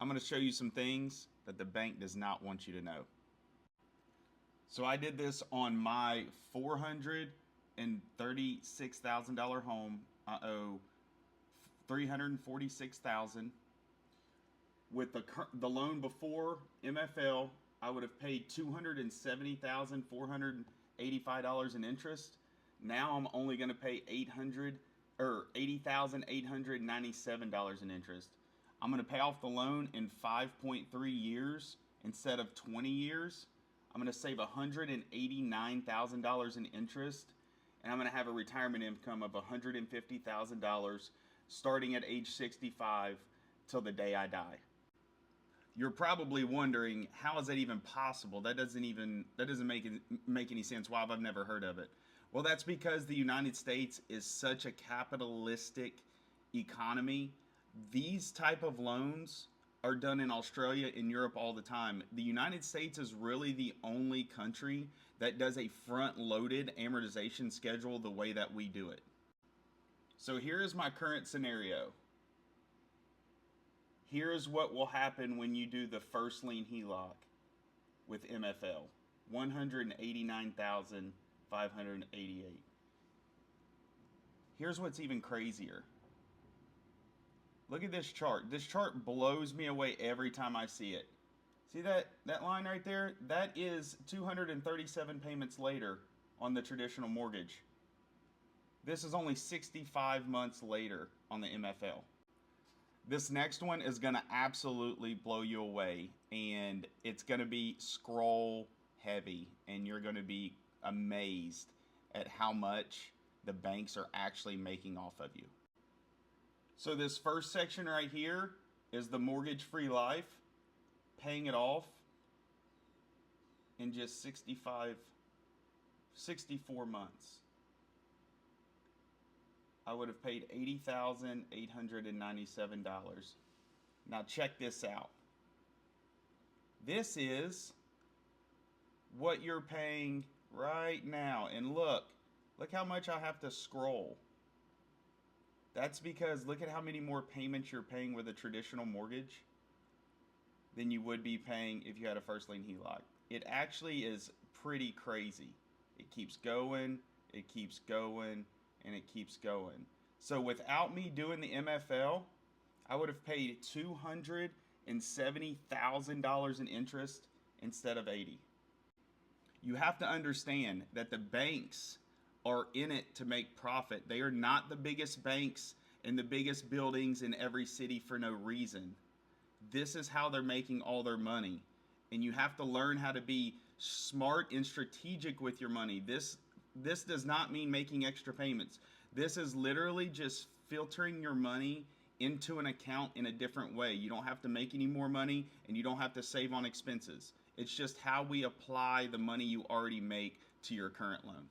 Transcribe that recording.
I'm going to show you some things that the bank does not want you to know. So I did this on my $436,000 home. I owe $346,000. With the loan before MFL, I would have paid $270,485 in interest. Now I'm only going to pay $80,897 in interest. I'm going to pay off the loan in 5.3 years instead of 20 years. I'm going to save $189,000 in interest, and I'm going to have a retirement income of $150,000 starting at age 65 till the day I die. You're probably wondering, how is that even possible? That doesn't make any sense. Why have I never heard of it? Well, that's because the United States is such a capitalistic economy. These type of loans are done in Australia and Europe all the time. The United States is really the only country that does a front-loaded amortization schedule the way that we do it. So here is my current scenario. Here's what will happen when you do the first lien HELOC with MFL. $189,588. Here's what's even crazier. Look at this chart. This chart blows me away every time I see it. See that line right there? That is 237 payments later on the traditional mortgage. This is only 65 months later on the MFL. This next one is going to absolutely blow you away, and it's going to be scroll heavy, and you're going to be amazed at how much the banks are actually making off of you. So this first section right here is the mortgage-free life, paying it off in just 64 months. I would have paid $80,897. Now check this out. This is what you're paying right now. And look how much I have to scroll. That's because look at how many more payments you're paying with a traditional mortgage than you would be paying if you had a first lien HELOC. It actually is pretty crazy. It keeps going, it keeps going, and it keeps going. So without me doing the MFL, I would have paid $270,000 in interest instead of $80,000. You have to understand that the banks are in it to make profit. They are not the biggest banks and the biggest buildings in every city for no reason. This is how they're making all their money. And you have to learn how to be smart and strategic with your money. This does not mean making extra payments. This is literally just filtering your money into an account in a different way. You don't have to make any more money, and you don't have to save on expenses. It's just how we apply the money you already make to your current loan.